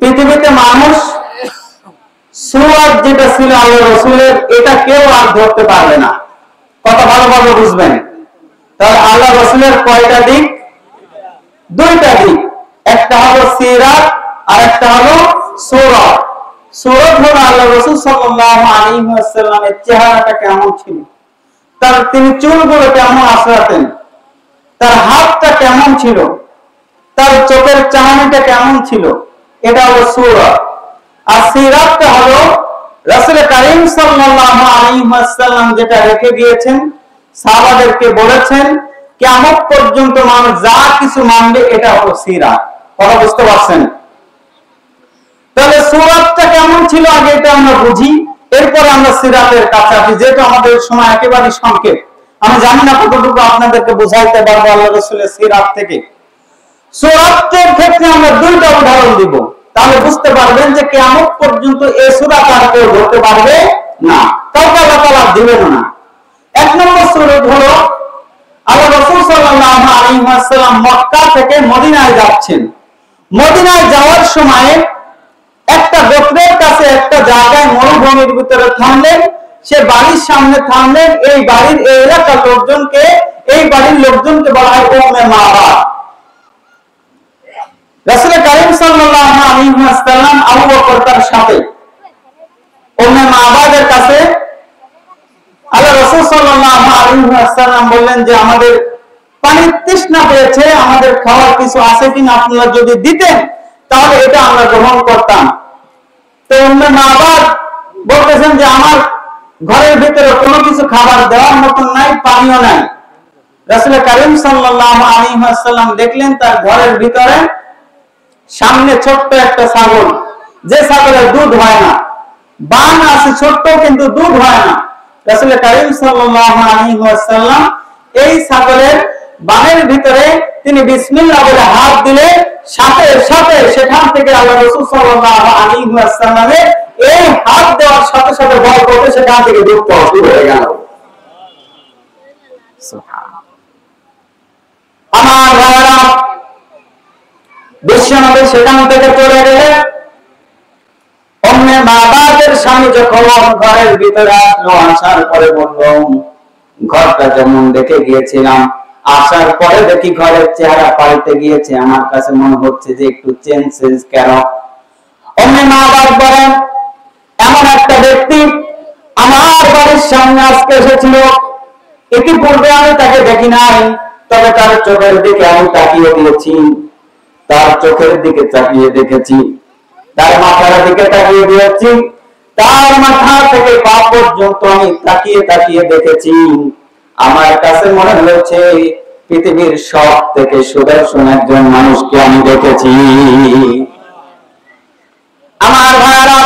পৃথিবীতে মানুষ সুরাত যেটা ছিল আল্লাহ রাসূলের, এটা কেউ আর ধরতে পারবে না। কথা ভালোভাবে বুঝবেন। তাহলে আল্লাহ রাসূলের কয়টা দিক? দুইটা দিক। একটা হলো সিরাত আর একটা হলো সূরত। সূরত হলো আল্লাহ রাসূল সাল্লাল্লাহু আলাইহি ওয়াসাল্লামের চেহারাটা কেমন ছিল, তার তিনি চুলগুলো কেমন আঁচড়াতেন, তার হাতটা কেমন ছিল, তার চোখের চাহনিটা কেমন ছিল, এটা হলো সূরত। আর সিরাতটা হলো রাসূল কারীম সাল্লাল্লাহু আলাইহি ওয়াসাল্লাম যেটা রেখে গিয়েছেন, সাহাবাদেরকে বলেছেন কিয়ামত পর্যন্ত মানুষ যা কিছু মানবে এটা হলো সিরাত। কথা বুঝতে পারছেন? তাহলে সূরতটা কেমন ছিল আগে এটা আমরা বুঝি, এরপরে আমরা সিরাতের কাছে আসি, যেটা আমাদের সময় একেবারে সংক্ষেপ। আমি জানি না কতটুকু আপনাদেরকে বুঝাইতে পারবো আল্লাহ রাসূলের সিরাত থেকে। সূরতের ক্ষেত্রে আমরা দুইটা উদাহরণ দিব, তাহলে বুঝতে পারবেন যে কিয়ামত পর্যন্ত এই সূরত আর কেউ ধরতে পারবে না, কাউকে আল্লাহ তাআলা দিবেন না। এক নম্বর সূরত হলো আল্লাহ রাসূল সাল্লাল্লাহু আলাইহি ওয়াসাল্লাম মক্কা থেকে মদিনায় যাচ্ছেন। মদিনায় যাওয়ার সময় একটা গোত্রের কাছে একটা জায়গায় মরুভূমির ভিতরে থামলেন, সে বাড়ির সামনে থামলেন। এই বাড়ির এই এলাকার লোকজনকে, এই বাড়ির লোকজনকে বলা হয় উম্মে মাবাদ। রাসূল কারীম সাল্লাল্লাহু আলাইহি ওয়াসাল্লাম আবু বকর তার সাথে উম্মে মাবাদের কাছে আল্লাহ রাসূল সাল্লাল্লাহু আলাইহি ওয়াসাল্লাম বললেন যে আমাদের পানির তৃষ্ণা পেয়েছে, আমাদের খাওয়ার কিছু আছে কিনা আপনারা যদি দিতেন তাহলে এটা আমরা গ্রহণ করতাম। তো উম্মে মাবাদ বলতেছেন যে আমার ঘরের ভিতরে কোনো কিছু খাবার দেওয়ার মতন নাই, পানিও নাই। রাসূল কারীম সাল্লাল্লাহু আলাইহি ওয়াসাল্লাম দেখলেন তার ঘরের ভিতরে সামনে ছোট্ট একটা ছাগল, যে ছাগলের দুধ হয় না, বান আছে ছোট্ট কিন্তু দুধ হয় না। রাসূল কারীম সাল্লাল্লাহু আলাইহি ওয়াসাল্লাম এই ছাগলের বানের ভিতরে তিনি বিসমিল্লাহ বলে হাত দিলে সাথে সাথে সেখান থেকে আল্লাহ রাসূল সাল্লাল্লাহু আলাইহি ওয়াসাল্লামের এই হাত দেওয়ার সাথে সাথে ভয় করতে সেখান থেকে দুধ পাওয়া শুরু হয়ে গেল। সুবহানাল্লাহ। আমার ভাইরা, বিশ্বনবী সেখান থেকে চলে গেলেন। উম্মে মাবাদের স্বামী যখন ঘরের ভিতরে আসলো, আসার পরে বলল ঘরটা যেমন দেখে গিয়েছিলাম, আসার পরে দেখি ঘরের চেহারা পাল্টে গিয়েছে, আমার কাছে মনে হচ্ছে যে একটু চেঞ্জ কেন? উম্মে মাবাদ বলেন এমন একটা ব্যক্তি আমার বাড়ির সামনে আজকে এসেছিল, ইতিপূর্বে আমি তাকে দেখি নাই, তবে তার চোখের দিকে আমি তাকিয়ে দিয়েছি, তার চোখের দিকে তাকিয়ে দেখেছি, তার মাথার দিকে তাকিয়ে দিয়েছি, তার মাথা থেকে পা পর্যন্ত আমি তাকিয়ে তাকিয়ে দেখেছি। আমার কাছে মনে হচ্ছে পৃথিবীর সব থেকে সুদর্শন একজন মানুষকে আমি দেখেছি। আমার ভাইরা,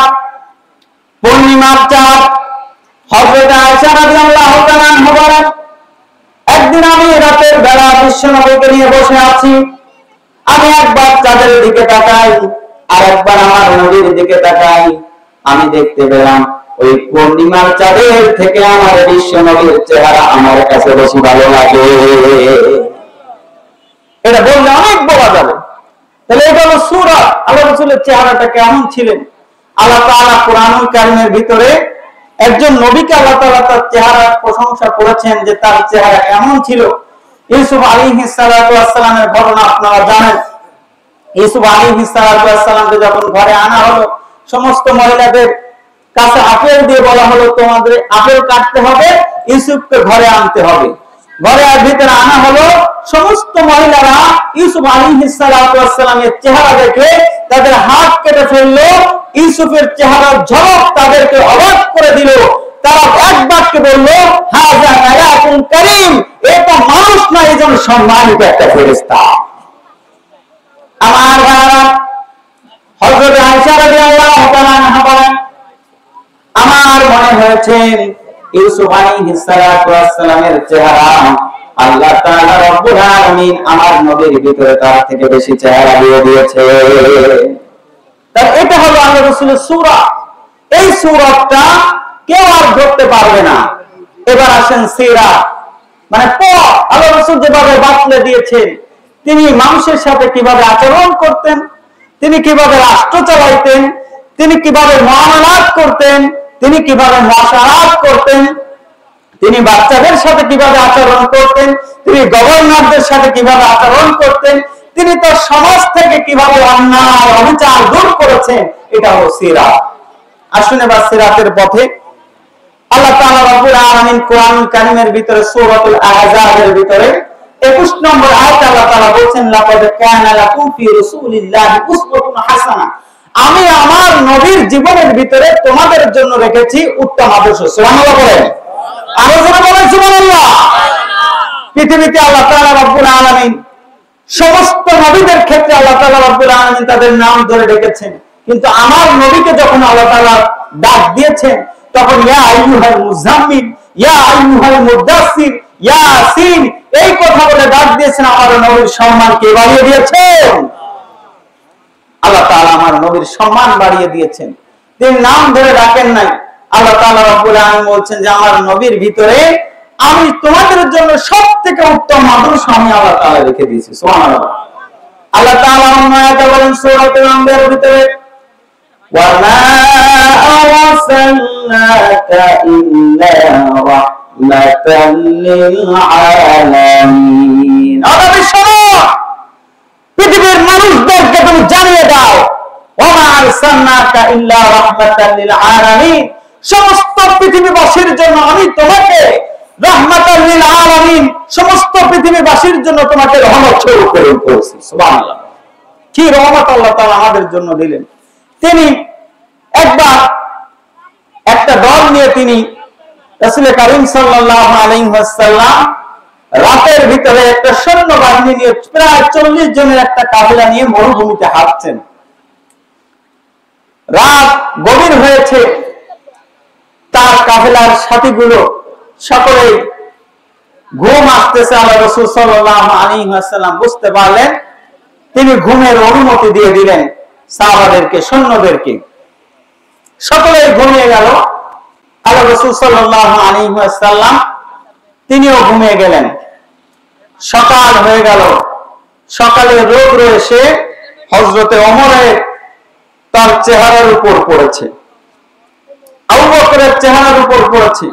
পূর্ণিমার চাঁদ হযরত আয়েশা রাদিয়াল্লাহু তাআলা আনহা বলেন একদিন আমি রাতের বেলা বিশ্বনবীকে নিয়ে বসে আছি, আমি একবার চাঁদের দিকে তাকাই আর একবার আমার নবীর দিকে তাকাই, আমি দেখতে পেলাম ওই পূর্ণিমার চাঁদের থেকে আমার বিশ্বনবীর চেহারা আমার কাছে বেশি ভালো লাগে। এটা বললে অনেক বলা যাবে। তাহলে এটা হলো সূরত, আল্লাহ রাসূলের চেহারাটা কেমন ছিলেন। আল্লাহ তাআলা কোরআনুল কারীমের ভিতরে একজন নবীকে আল্লাহ তাআলা তার চেহারার প্রশংসা করেছেন যে তার চেহারা কেমন ছিল। ইউসুফ আলাইহিস সালাতু ওয়াস সালামের ঘটনা আপনারা জানেন। ইউসুফ আলাইহিস সালাতু ওয়াস সালামকে যখন ঘরে আনা হলো, সমস্ত মহিলাদের কাছে আপেল দিয়ে বলা হলো তোমাদের আপেল কাটতে হবে, ইউসুফকে ঘরে আনতে হবে। ঘরে ভিতরে আনা হলো, সমস্ত মহিলারা ইউসুফ আলাইহিস সালাতু ওয়াস সালামের চেহারা দেখে তাদের হাত কেটে ফেললো। ইউসুফের চেহারার ঝলক তাদেরকে অবাক করে দিল। তারা এক বাক্যে বললো হাযা মালাকুন কারীম, এটা মানুষ না, এজন সম্মানিত একটা ফেরেশতা। আমার ভাইরা, হযরত আয়েশা রাদিয়াল্লাহু তাআলা আনহা বলেন আমার মনে হয়েছে ইউসুফ আলাইহিস সালাতু ওয়াস সালামের চেহারা আল্লাহ তাআলা রব্বুল আলামিন আমার নবীর ভিতরে তার থেকে বেশি চেহারা দিয়ে দিয়েছে। তাই এটা হলো আল্লাহ রাসূলের সূরত। এই সূরতটা কেউ আর ধরতে পারবে না। এবার আসেন সিরাত, মানে পথ। আল্লাহ রাসূল যেভাবে বাতলে দিয়েছেন, তিনি মানুষের সাথে কিভাবে আচরণ করতেন, তিনি কিভাবে রাষ্ট্র চালাইতেন, তিনি কিভাবে মুআমালাত করতেন, তিনি কিভাবে মুআশারাত করতেন, তিনি বাচ্চাদের সাথে কিভাবে আচরণ করতেন, তিনি গভর্নরদের সাথে কিভাবে আচরণ করতেন, তিনি তো সমাজ থেকে কিভাবে অন্যায় অবিচার দূর করেছেন, এটা হলো সিরাত। আসুন এবার সিরাতের পথে আল্লাহ তাআলা রব্বুল আলামিন কোরআনুল কারীমের ভিতরে সূরাতুল আহজাবের ভিতরে 21 নম্বর আয়াতে আল্লাহ তাআলা বলেন, লাকাদ কানা লাকুম ফি রাসূলিল্লাহি উসওয়াতুন হাসানাহ, আমি আমার নবীর জীবনের ভিতরে তোমাদের জন্য রেখেছি উত্তম আদর্শ। সুবহানাল্লাহ বলেন, আরো জোরে বলেন সুবহানাল্লাহ। পৃথিবীতে আল্লাহ তাআলা রব্বুল আলামিন সমস্ত নবীদের ক্ষেত্রে আল্লাহ তাআলা রব্বুল আলামিন তাদের নাম ধরে ডেকেছেন, কিন্তু আমার নবীকে যখন আল্লাহ তাআলা ডাক দিয়েছেন তখন ইয়া আইয়ুহাল মুজাম্মিল, ইয়া আইয়ুহাল মুদাসসির, ইয়াসিন এই কথা বলে ডাক দিয়েছেন। আমার নবীর সম্মান কে বাড়িয়ে দিয়েছেন? আল্লাহ তাআলা আমার নবীর সম্মান বাড়িয়ে দিয়েছেন। তিনি নাম ধরে ডাকেন নাই। আল্লাহ তাআলা রব্বুল আলামিন বলছেন যে আমার নবীর ভিতরে আমি তোমাদের জন্য সবথেকে উত্তম আদর্শ আমি আল্লাহ তাআলা রেখে দিয়েছি। সুবহানাল্লাহ। আল্লাহ তাআলা অন্য আয়াতে বলেন সূরাতুল আনবিয়ার ভিতরে, ওয়া মা আরসালনাকা ইল্লা রাহমাতাল লিল আলামিন। নবী শোনো, পৃথিবীর মানুষদেরকে তুমি জানিয়ে দাও, ওয়া মা আরসালনাকা ইল্লা রাহমাতাল লিল আলামিন, সমস্ত পৃথিবীবাসীর জন্য আমি তোমাকে রাহমাতাল লিল আলামিন, সমস্ত পৃথিবীবাসীর জন্য তোমাকে রহমত স্বরূপ প্রেরণ করেছি। সুবহানাল্লাহ। কি রহমত আল্লাহ তাআলা আমাদের জন্য দিলেন। তিনি একবার একটা দল নিয়ে তিনি রাসূল কারীম সাল্লাল্লাহু আলাইহি ওয়াসাল্লাম রাতের ভিতরে একটা সৈন্যবাহিনী নিয়ে প্রায় 40 জনের একটা কাফেলা নিয়ে মরুভূমিতে হাঁটছেন। রাত গভীর হয়েছে, তার কাফেলার সাথীগুলো সকলেই ঘুম আসতেছে। আল্লাহ রাসূল সাল্লাল্লাহু আলাইহি ওয়াসাল্লাম বুঝতে পারলেন, তিনি ঘুমের অনুমতি দিয়ে দিলেন সাহাবাদেরকে, সৈন্যদেরকে। সকলেই ঘুমিয়ে গেল। আল্লাহ রাসূল সাল্লাল্লাহু আলাইহি ওয়াসাল্লাম তিনিও ঘুমিয়ে গেলেন। সকাল হয়ে গেল। সকালে রৌদ্র এসে হযরতে ওমরের তার চেহারার উপর পড়েছে, আবু বকরের চেহারার উপর পড়েছে,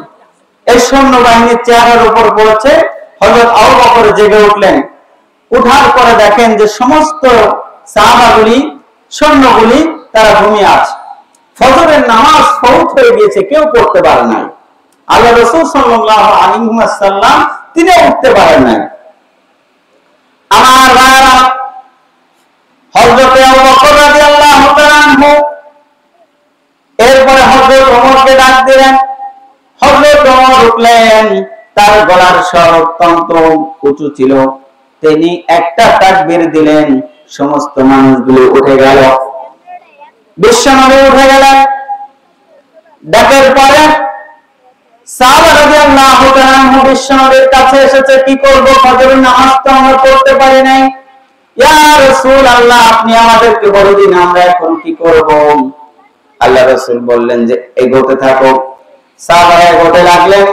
এই সৈন্যবাহিনীর চেহারার উপর পড়েছে। হযরত আবু বকর জেগে উঠলেন। উঠার পরে দেখেন যে সমস্ত সাহাবাগুলি, সৈন্যগুলি তারা ঘুমিয়ে আছে। ফজরের নামাজ ফরজ হয়ে গিয়েছে, কেউ পড়তে পারে নাই। আল্লাহ রাসূল সাল্লাল্লাহু আলাইহি ওয়াসাল্লাম তিনি উঠতে পারেন নাই। আমার ভাইরা, হযরতে আবু বকর রাদিয়াল্লাহু তাআলা আনহু এরপরে হযরত ওমরকে ডাক দিলেন। হযরত ওমর উঠলেন, তার গলার স্বর অত্যন্ত উঁচু ছিল। তিনি একটা তাকবীর দিলেন, সমস্ত মানুষগুলো উঠে গেল। বিশ্বনবী উঠে গেলেন। ডাকের পরে সাহাবা রাদিয়াল্লাহু তাআলা আনহু বিশ্বনবীর কাছে এসেছে, কি করব, ফজরের নামাজ তো আমরা পড়তে পারি নাই, ইয়া রাসূলুল্লাহ আপনি আমাদেরকে বলে দিন আমরা এখন কি করব। আল্লাহ রাসূল বললেন যে এগোতে থাকো। সাহাবারা এগোতে লাগলেন।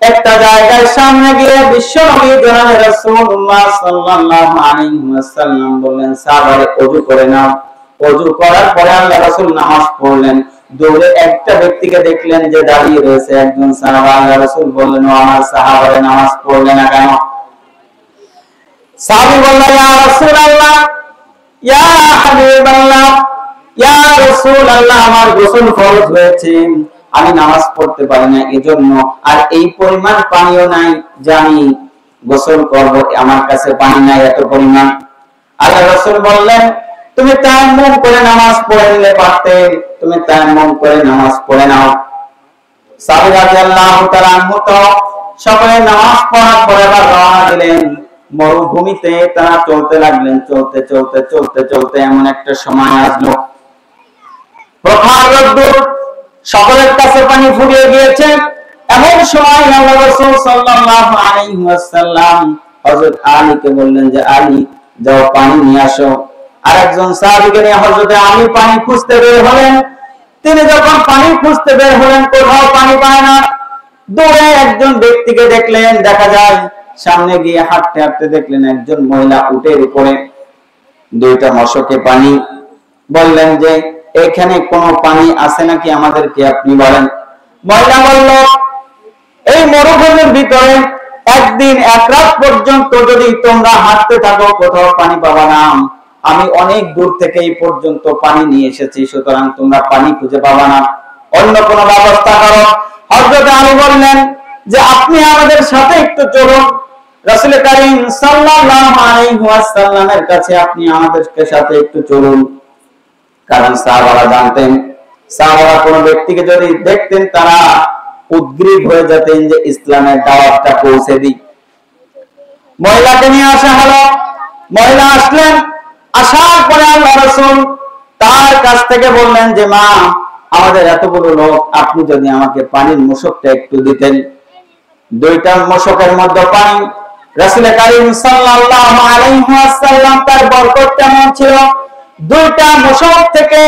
একটা জায়গায় সামনে গিয়ে বিশ্বনবী জনাব রাসূলুল্লাহ সাল্লাল্লাহু আলাইহি ওয়াসাল্লাম বললেন, সাহাবারে ওযু করে নাও। ওযু করার পরে আল্লাহ রাসূল নামাজ পড়লেন। দূরে একটা ব্যক্তিকে দেখলেন যে দাঁড়িয়ে রয়েছে, একজন সাহাবা। আল্লাহ রাসূল বললেন, ও আমার সাহাবারে নামাজ পড়লে না কেন? সাহাবী বললেন, ইয়া রাসূলুল্লাহ, ইয়া হাবিবাল্লাহ, ইয়া রাসূলুল্লাহ আমার গোসল ফরজ হয়েছে, আমি নামাজ পড়তে পারি না এজন্য, আর এই পরিমাণ পানিও নাই যে আমি গোসল করব, আমার কাছে পানি নাই এত পরিমাণ। আল্লাহ রাসূল বললেন, তুমি তায়াম্মুম করে নামাজ পড়ে নিলে পারতে, তুমি তায়াম্মুম করে নামাজ পড়ে নাও। সাহাবী রাদিয়াল্লাহু তাআলা আনহু তো সকলে নামাজ পড়ার পরে আবার রওনা দিলেন। মরুভূমিতে তারা চলতে লাগলেন। চলতে চলতে চলতে চলতে এমন একটা সময় আসলো, প্রখর রোদ্দুর, সকলের কাছে পানি ফুরিয়ে গিয়েছে। এমন সময় আল্লাহ রাসূল সাল্লাল্লাহু আলাইহি ওয়াসাল্লাম হযরত আলীকে বললেন যে আলী যাও পানি নিয়ে আসো। আরেকজন সাহাবীকে নিয়ে হযরত আলী পানি খুঁজতে বের হলেন। তিনি যখন পানি খুঁজতে বের হলেন, কোথাও পানি পায় না। দূরে একজন ব্যক্তিকে দেখলেন, দেখা যায় সামনে গিয়ে হাঁটতে হাঁটতে দেখলেন একজন মহিলা উটের উপরে দুইটা মশকে পানি বললেন যে এখানে কোনো পানি আছে নাকি আমাদেরকে আপনি বলেন। মহিলা বলল এই মরুভূমির ভিতরে একদিন এক রাত পর্যন্ত যদি তোমরা হাঁটতে থাকো কোথাও পানি পাবা না, আমি অনেক দূর থেকে এই পর্যন্ত পানি নিয়ে এসেছি, সুতরাং তোমরা পানি খুঁজে পাবা না, অন্য কোনো ব্যবস্থা করো। হযরত আলী বললেন যে আপনি আমাদের সাথে একটু চলুন, রাসূল করিম সাল্লাল্লাহু আলাইহি ওয়াসাল্লামের কাছে আপনি আমাদের সাথে একটু চলুন। কারণ সাহাবারা জানতেন, সাহাবারা কোন ব্যক্তিকে যদি দেখতেন তারা উদ্গ্রীব হয়ে যেতেন যে ইসলামের দাওয়াতটা পৌঁছে দিই। মহিলাকে নিয়ে আসা হলো, মহিলা আসলেন, আসার পরে আল্লাহ রাসূল তার কাছ থেকে বললেন যে মা, আমাদের এতগুলো লোক, আপনি যদি আমাকে পানির মশকটা একটু দিতেন। দুইটা মশকের মধ্যে পানি, রাসূল করিম সাল্লাল্লাহু আলাইহি ওয়াসাল্লাম তার বরকত কেমন ছিল, দুইটা মশক থেকে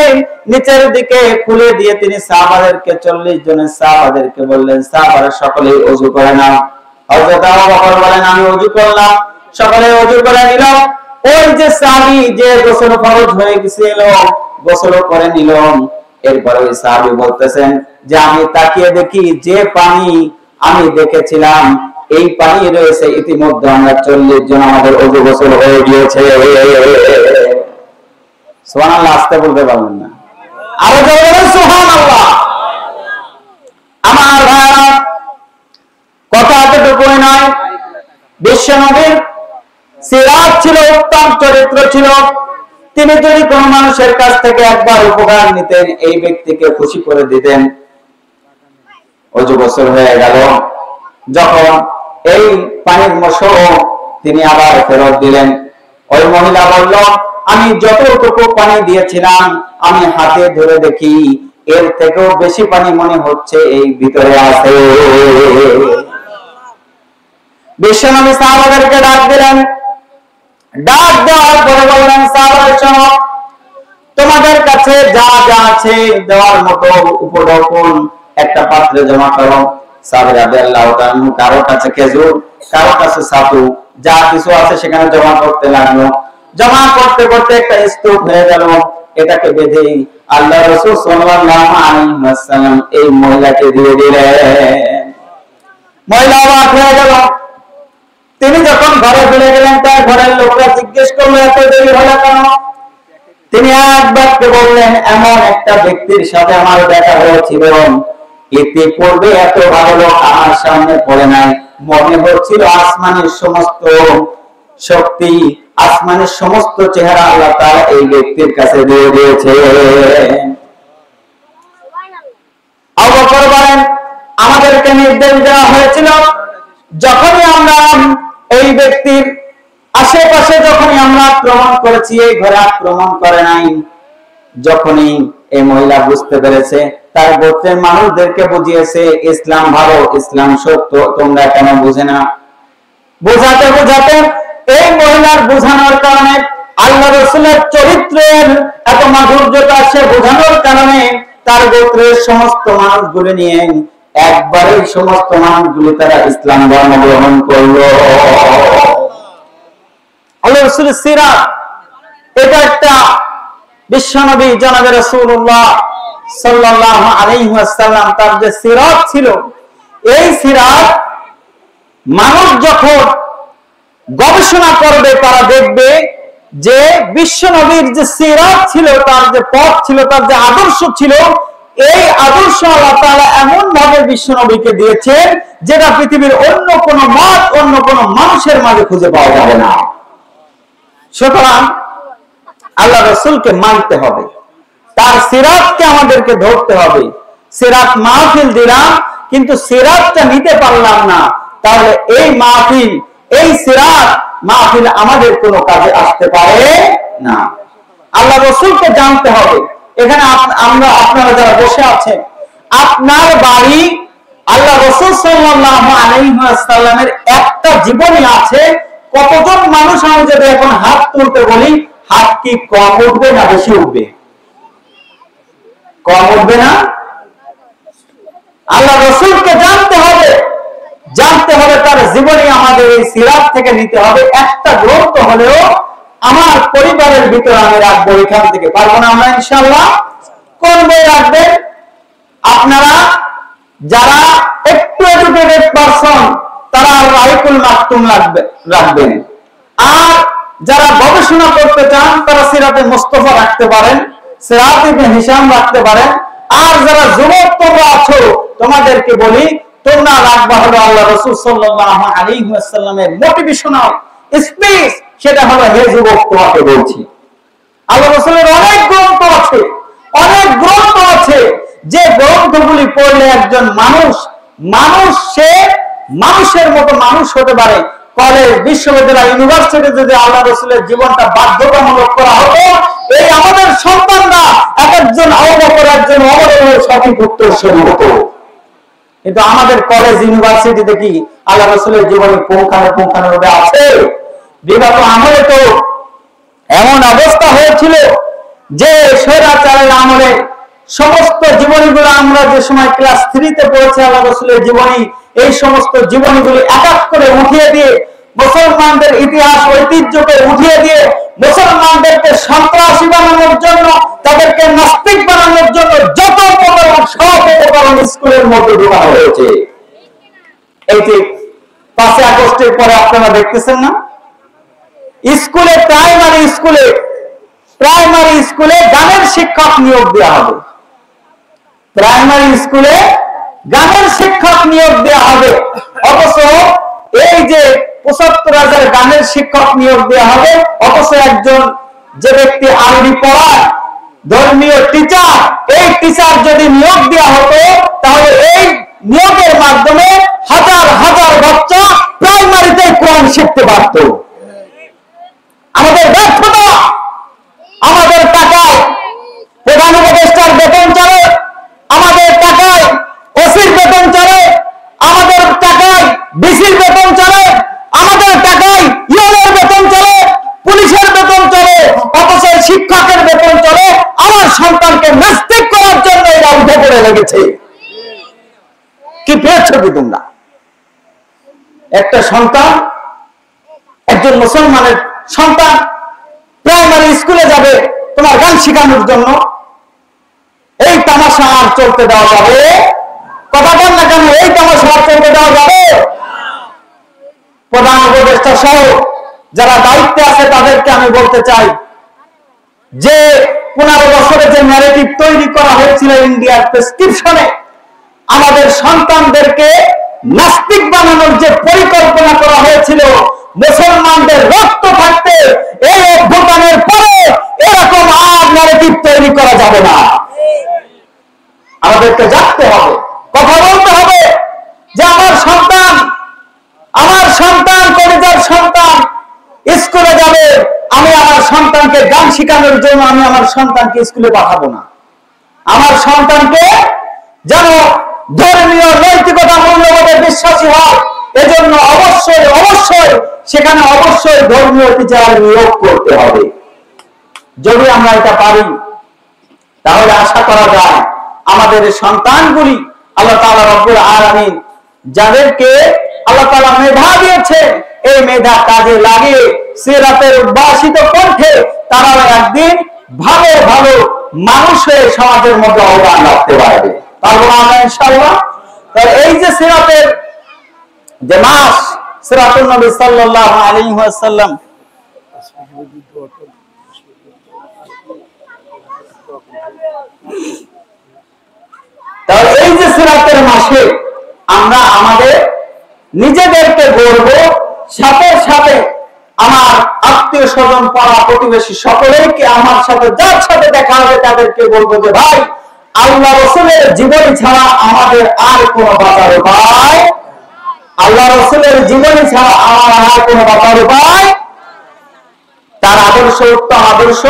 নিচের দিকে খুলে দিয়ে তিনি সাহাবাদেরকে 40 জনের সাহাবাদেরকে বললেন সাহাবারা সকলেই ওযু করে নাও। হযরত আবু বকর বলেন আমি ওযু করলাম, সকলে ওযু করে নিল। ওই যে সাহাবী যে গোসল ফরজ হয়ে গিয়েছিল গোসল করে নিল। এরপর ওই সাহাবী বলতেছেন যে আমি তাকিয়ে দেখি যে পানি আমি দেখেছিলাম এই পানি রয়েছে, ইতিমধ্যে আমরা 40 জন আমাদের ওযু গোসল হয়ে গিয়েছে। সুবহানাল্লাহ আসতে বলতে পারবেন না, আরো জোরে বলেন সুবহানাল্লাহ। আমার ভাইরা, কথা এতটুকুই নয়, বিশ্বনবীর সিরাত ছিল, উত্তম চরিত্র ছিল। তিনি যদি কোন মানুষের কাছ থেকে একবার উপকার নিতেন, এই ব্যক্তিকে খুশি করে দিতেন। ওযু গোসল হয়ে গেল, যখন এই পানির মশক তিনি আবার ফেরত দিলেন, ওই মহিলা বলল আমি যতটুকু পানি দিয়েছিলাম আমি হাতে ধরে দেখি এর থেকেও বেশি পানি মনে হচ্ছে এই ভিতরে আছে। বিশ্বনবী সাহাবাদেরকে ডাক দিলেন, ডাক দেওয়ার পরে বললেন সাহাবারা শোনো, তোমাদের কাছে যা যা আছে দেওয়ার মতো উপঢৌকন একটা পাত্রে জমা করো। সাহাবারা রাদিয়াল্লাহু তাআলা কারো কাছে খেজুর, কারো কাছে ছাতু, যা কিছু আছে সেখানে জমা করতে লাগলো। জমা করতে করতে একটা স্তূপ হয়ে গেল। এটাকে বেঁধে আল্লাহ রাসূল সাল্লাল্লাহু আলাইহি ওয়াসাল্লাম এই মহিলাকে দিয়ে দিলেন। মহিলা অবাক হয়ে গেল। তিনি যখন ঘরে ফিরে গেলেন, তার ঘরের লোকরা জিজ্ঞেস করলো এত দেরি হলো কেন? তিনি এক বাক্যে বললেন এমন একটা ব্যক্তির সাথে আমার দেখা হয়েছিল, ইতিপূর্বে এত ভালো লোক আমার সামনে পড়ে নাই। মনে হচ্ছিল আসমানের সমস্ত শক্তি, আসমানের সমস্ত চেহারা আল্লাহ তাআলা এই ব্যক্তির কাছে দিয়ে দিয়েছে। আবু বকর বলেন আমাদেরকে নির্দেশ দেওয়া হয়েছিল যখনই আমরা এই ব্যক্তির আশেপাশে যখনই আমরা আক্রমণ করেছি, এই ঘরে আক্রমণ করে নাই। যখনই এই মহিলা বুঝতে পেরেছে, তার গোত্রের মানুষদেরকে বুঝিয়েছে ইসলাম ভালো, ইসলাম সত্য, তোমরা কেন বুঝে না। বোঝাতে বোঝাতে এই মহিলার বোঝানোর কারণে, আল্লাহ রাসূলের চরিত্রের এত মাধুর্যতা সে বোঝানোর কারণে তার গোত্রের সমস্ত মানুষগুলো নিয়ে একবারে সমস্ত মানুষগুলো তারা ইসলাম ধর্ম গ্রহণ করলো। আল্লাহ রাসূলের সিরাত, এটা একটা বিশ্বনবী জনাবে রাসূলুল্লাহ সাল্লাল্লাহু আলাইহি ওয়াসাল্লাম তার যে সিরাত ছিল, এই সিরাত মানুষ যখন গবেষণা করবে তারা দেখবে যে বিশ্বনবীর যে সিরাত ছিল, তার যে পথ ছিল, তার যে আদর্শ ছিল, এই আদর্শ আল্লাহ তাআলা এমন ভাবে বিশ্বনবীকে দিয়েছেন যেটা পৃথিবীর অন্য কোন মত, অন্য কোন মানুষের মাঝে খুঁজে পাওয়া যাবে না। সুতরাং আল্লাহ রাসূলকে মানতে হবে, তার সিরাতকে আমাদেরকে ধরতে হবে। সিরাত মাহফিল দিলাম কিন্তু সিরাতটা নিতে পারলাম না, তাহলে এই মাহফিল, এই সিরাত মাহফিল আমাদের কোনো কাজে আসতে পারে না। আল্লাহ রাসূলকে জানতে হবে। এখানে আমরা, আপনারা যারা বসে আছেন, আপনার বাড়ি আল্লাহ রাসূল সাল্লাল্লাহু আলাইহি ওয়াসাল্লামের একটা জীবনী আছে। কতজন মানুষ আমি যদি এখন হাত তুলতে বলি, হাত কি কম উঠবে না বেশি উঠবে? কম উঠবে না? আল্লাহ রাসূলকে জানতে হবে, জানতে হবে তার জীবনী আমাদের এই সিরাত থেকে নিতে হবে। একটা গ্রন্থ হলেও আমার পরিবারের ভিতরে আমি রাখবো, এখান থেকে পারবো না আমরা ইনশাআল্লাহ? কোন বই রাখবেন? আপনারা যারা একটু এডুকেটেড পারসন তারা রাহিকুল মাকতুম রাখবেন, আর যারা গবেষণা করতে চান তারা সিরাতে মুস্তাফা রাখতে পারেন, সিরাত ইবনে হিশাম রাখতে পারেন। আর যারা যুবক তোমরা আছো তোমাদেরকে বলি তোমরা রাখবা হলো আল্লাহ রাসূল সাল্লাল্লাহু আলাইহি ওয়াসাল্লামের মোটিভেশনাল স্পিচ, সেটা হলো হে যুবক তোমাকে বলছি। আল্লাহ রাসূলের অনেক গ্রন্থ আছে, অনেক গ্রন্থ আছে যে গ্রন্থগুলি পড়লে একজন মানুষ সে মানুষের মতো মানুষ হতে পারে। কলেজ, বিশ্ববিদ্যালয়, ইউনিভার্সিটি যদি আল্লাহ রাসূলের জীবনটা বাধ্যতামূলক করা হতো, এই আমাদের সন্তানরা একজন আবু বকর, একজন ওমরের সঠিক উত্তরসূরি হতো। কিন্তু আমাদের কলেজ, ইউনিভার্সিটিতে কি আল্লাহ রাসূলের জীবনে পুঙ্খানুপুঙ্খানুরূপে আছে? বিগত আমলে তো এমন অবস্থা হয়েছিল যে স্বৈরাচারের আমলে সমস্ত জীবনীগুলো আমরা যে সময় ক্লাস 3 তে পড়েছি আল্লাহ রাসূলের জীবনী, এই সমস্ত জীবনীগুলি এক এক করে উঠিয়ে দিয়ে মুসলমানদের ইতিহাস ঐতিহ্যকে উঠিয়ে দিয়ে মুসলমানদেরকে সন্ত্রাসী বানানোর জন্য, তাদেরকে নাস্তিক বানানোর জন্য যত উপকরণ সব উপকরণ স্কুলের মধ্যে ঢোকানো হয়েছে। এই যে 5 আগস্টের পরে আপনারা দেখতেছেন না, স্কুলে প্রাইমারি স্কুলে গানের শিক্ষক নিয়োগ দেওয়া হবে, প্রাইমারি স্কুলে গানের শিক্ষক নিয়োগ দেওয়া হবে। অথচ এই যে ৭৫,০০০ গানের শিক্ষক নিয়োগ দেওয়া হবে, অথচ একজন যে ব্যক্তি আরবি পড়ায়, ধর্মীয় টিচার, এই টিচার যদি নিয়োগ দেওয়া হতো তাহলে এই নিয়োগের মাধ্যমে হাজার হাজার বাচ্চা প্রাইমারিতে কোরআন শিখতে পারত। আমাদের ব্যর্থতা, আমাদের টাকায় প্রধান উপদেষ্টার বেতন চলে, আমাদের টাকায় ওসির বেতন চলে, আমাদের টাকায় ডিসির বেতন চলে, আমাদের টাকায় ইউএর বেতন চলে, পুলিশের বেতন চলে, অথচ শিক্ষকের বেতন চলে। আমার সন্তানকে নাস্তিক করার জন্য এরা উঠে পড়ে লেগেছে। কি পেয়েছো কি তোমরা? একটা সন্তান, একজন মুসলমানের সন্তান প্রাইমারি স্কুলে যাবে তোমার গান শেখানোর জন্য, এই তামাশা আর চলতে দেওয়া যাবে? কথা বল না কেন? এই তামাশা আর চলতে দেওয়া যাবে? প্রধান উপদেষ্টা সহ যারা দায়িত্বে আছে তাদেরকে আমি বলতে চাই যে 15 বছরে যে ন্যারেটিভ তৈরি করা হয়েছিল ইন্ডিয়ার প্রেসক্রিপশনে, আমাদের সন্তানদেরকে নাস্তিক বানানোর যে পরিকল্পনা করা হয়েছিল, মুসলমানদের রক্ত থাকতে এই অভ্যুত্থানের পরে এরকম আর ন্যারেটিভ তৈরি করা যাবে না। আমাদেরকে জানতে হবে, কথা বলতে হবে যে আমার সন্তান কলেজের সন্তান স্কুলে যাবে, আমি আমার সন্তানকে গান শেখানোর জন্য আমি আমার সন্তানকে স্কুলে পাঠাবো না। আমার সন্তানকে যেন ধর্মীয় নৈতিকতা মূল্যবোধে বিশ্বাসী হয়, এজন্য অবশ্যই সেখানে ধর্মীয় টিচার নিয়োগ করতে হবে। যদি আমরা এটা পারি তাহলে আশা করা যায় আমাদের সন্তানগুলি আল্লাহ তাআলা রব্বুল আলামিন যাদেরকে আল্লাহ তাআলা মেধা দিয়েছে, এই মেধা কাজে লাগিয়ে সিরাতের উদ্ভাসিত কণ্ঠে তারাও একদিন ভালো ভালো মানুষ হয়ে সমাজের মধ্যে অবদান রাখতে পারবে। পারবো আমরা ইনশাআল্লাহ? তাহলে এই যে সিরাতের যে মাস, সিরাতুন নবী সাল্লাল্লাহু আলাইহি ওয়াসাল্লাম, তাহলে এই যে সিরাতের মাসে আমরা আমাদের নিজেদেরকে গড়ব, সাথে সাথে আমার আত্মীয় স্বজন, পাড়া প্রতিবেশী সকলেরকে, আমার সাথে যার সাথে দেখা হবে তাদেরকে বলবো যে ভাই, আল্লাহ রাসূলের জীবনী ছাড়া আমাদের আর কোনো বাঁচার উপায়, আল্লাহ রাসূলের জীবনী ছাড়া আমার আর কোনো বাঁচার উপায়। তার আদর্শ উত্তম আদর্শ,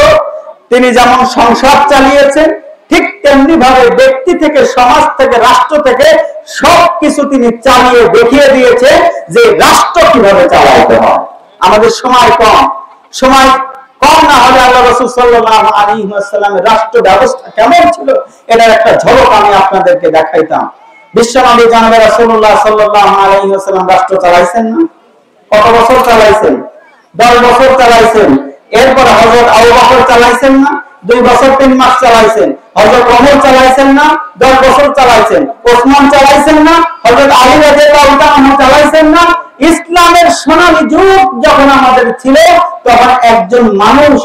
তিনি যেমন সংসার চালিয়েছেন ঠিক তেমনি ভাবে ব্যক্তি থেকে, সমাজ থেকে, রাষ্ট্র থেকে সবকিছু তিনি চালিয়ে দেখিয়ে দিয়েছে যে রাষ্ট্র কিভাবে চালাইতে হয়। আমাদের সময় কম না হলে আল্লাহ রাসূল সাল্লাল্লাহু আলাইহি ওয়াসাল্লামের রাষ্ট্র ব্যবস্থা কেমন ছিল এটার একটা ঝলক আমি আপনাদেরকে দেখাইতাম। বিশ্বনবী জনাব রাসূলুল্লাহ সাল্লাল্লাহু আলাইহি ওয়াসাল্লাম রাষ্ট্র চালাইছেন না? কত বছর চালাইছেন? 10 বছর চালাইছেন। এরপর হযরত আবু বকর চালাইছেন না, 2 বছর 3 মাস চালাইছেন। হযরত ওমর চালাইছেন না, 10 বছর চালাইছেন। ওসমান চালাইছেন না, হযরত আলী রাদিয়াল্লাহু তাআলা চালাইছেন না। ইসলামের সোনালী যুগ যখন আমাদের ছিল, তখন একজন মানুষ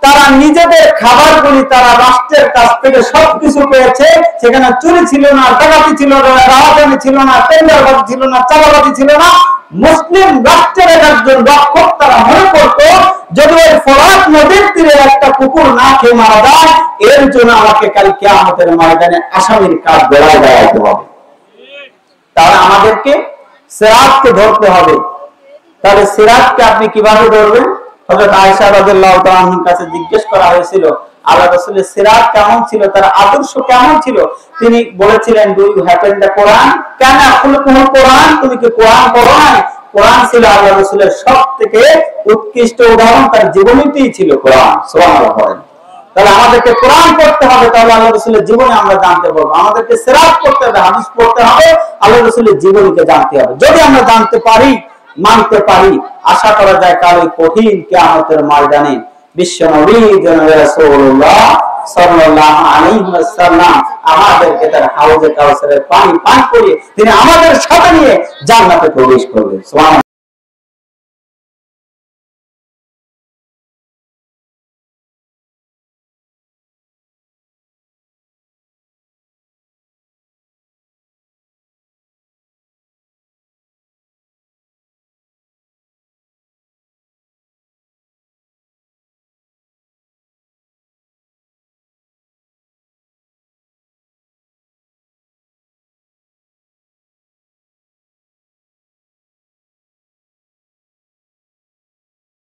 তারা নিজেদের খাবারগুলি তারা রাষ্ট্রের কাছ থেকে সবকিছু পেয়েছে। সেখানে চুরি ছিল না, ডাকাতি ছিল না, রাহাজানি ছিল না, টেন্ডারবাজি ছিল না, চাঁদাবাজি ছিল না। মুসলিম রাষ্ট্রের একজন রক্ষক তারা মনে করতো, যদি ওই ফোরাত নদীর তীরে একটা কুকুর না খেয়ে মারা যায়, এর জন্য আমাকে কাল কিয়ামতের ময়দানে আসামির কাজ বেড়ায় দেওয়াতে হবে। তাহলে আমাদেরকে সিরাতকে ধরতে হবে। তাহলে সিরাতকে আপনি কিভাবে ধরবেন? হযরত আয়েশা রাদিয়াল্লাহু তাআলার কাছে জিজ্ঞেস করা হয়েছিল, আল্লাহ রাসূলের সিরাত কেমন ছিল, তার আদর্শ কেমন ছিল? তিনি বলেছিলেন, ডু ইউ হ্যাপেন দ্য কোরআন? কেন আপনি কোন কোরআন? তুমি কি কোরআন পড়ো না? কোরআন ছিল আল্লাহ রাসূলের সবথেকে উৎকৃষ্ট উদাহরণ, তার জীবনীতেই ছিল কোরআন। সুবহানাল্লাহ। তাহলে আমাদেরকে কোরআন পড়তে হবে, তাহলে আল্লাহ রাসূলের জীবনী আমরা জানতে পারবো। আমাদেরকে সিরাত পড়তে হবে, হাদিস পড়তে হবে, আল্লাহ রাসূলের জীবনীকে জানতে হবে। যদি আমরা জানতে পারি, মানতে পারি, আশা করা যায় কাল ওই কঠিন কিয়ামতের ময়দানে বিশ্ব নবী জনাব রাসূলুল্লাহ সাল্লাল্লাহু আলাইহি ওয়াসাল্লাম আমাদেরকে তার হাউজে কাউসারের পানি পান করিয়ে তিনি আমাদের সাথে নিয়ে জান্নাতে প্রবেশ করবেন। সুবহানাল্লাহ।